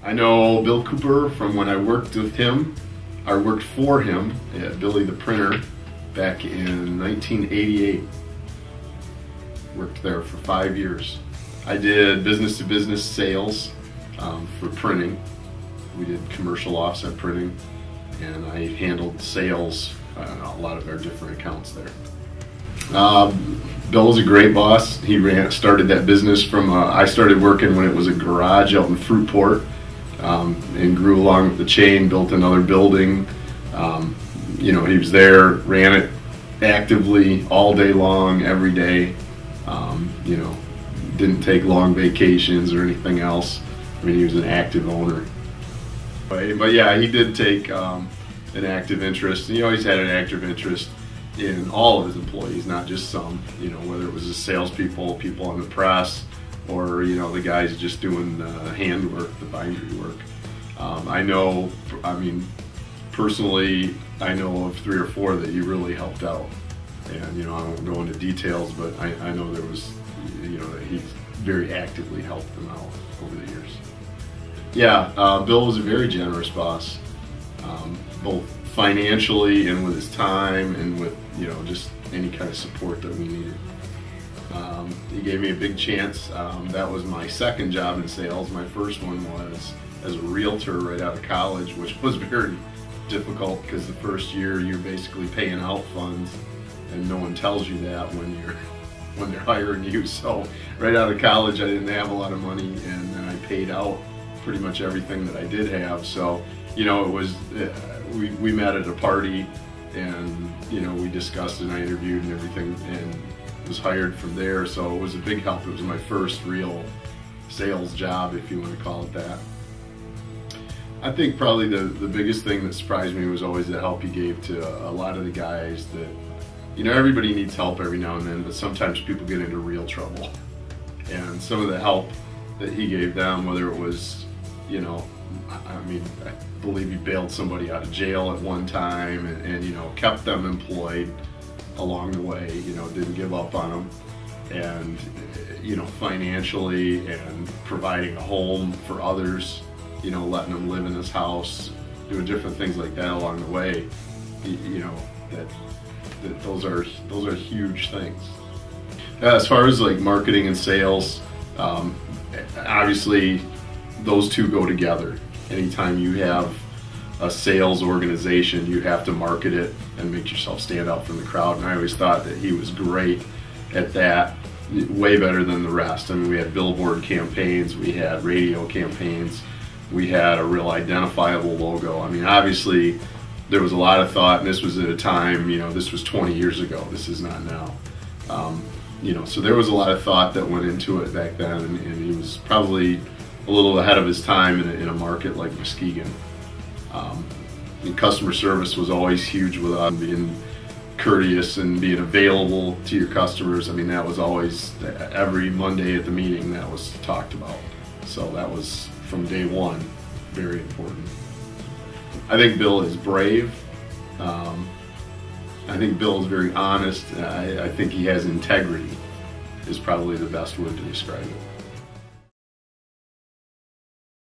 I know Bill Cooper from when I worked with him. I worked for him at Billy the Printer back in 1988. Worked there for 5 years. I did business-to-business sales for printing. We did commercial offset printing, and I handled sales on a lot of our different accounts there. Bill was a great boss. He started that business from, I started working when it was a garage out in Fruitport, and grew along with the chain, built another building. You know, he was there, ran it actively all day long, every day. You know, didn't take long vacations or anything else. I mean, he was an active owner. But yeah, he did take an active interest. He always had an active interest in all of his employees, not just some. You know, whether it was the salespeople, people on the press, or you know, the guys just doing the handwork, the bindery work. I know, I mean, personally, I know of 3 or 4 that he really helped out. And you know, I won't go into details, but I know there was, you know, that he very actively helped them out over the years. Yeah, Bill was a very generous boss, both financially and with his time and with, you know, just any kind of support that we needed. He gave me a big chance. That was my second job in sales. My first one was as a realtor right out of college, which was very difficult because the first year you're basically paying out funds, and no one tells you that when they're hiring you. So right out of college, I didn't have a lot of money, and then I paid out pretty much everything that I did have. So you know, it was we met at a party, and you know, we discussed and I interviewed and everything, and was hired from there. So it was a big help. It was my first real sales job, if you want to call it that. I think probably the biggest thing that surprised me was always the help he gave to a lot of the guys that, you know, everybody needs help every now and then, but sometimes people get into real trouble. And some of the help that he gave them, whether it was, you know, I mean, I believe he bailed somebody out of jail at one time, and you know, kept them employed along the way, you know, didn't give up on them. And, you know, financially and providing a home for others, you know, letting them live in his house, doing different things like that along the way, you know, that those are huge things. As far as like marketing and sales, obviously those two go together. Anytime you have a sales organization, you have to market it and make yourself stand out from the crowd. And I always thought that he was great at that, way better than the rest. I mean, we had billboard campaigns, we had radio campaigns, we had a real identifiable logo. I mean, obviously there was a lot of thought, and this was at a time, you know, this was 20 years ago, this is not now. You know, so there was a lot of thought that went into it back then, and he was probably a little ahead of his time in a market like Muskegon. And customer service was always huge with us, being courteous and being available to your customers. I mean, that was always, every Monday at the meeting, that was talked about. So that was, from day one, very important. I think Bill is brave. I think Bill is very honest. I think he has integrity, is probably the best word to describe it.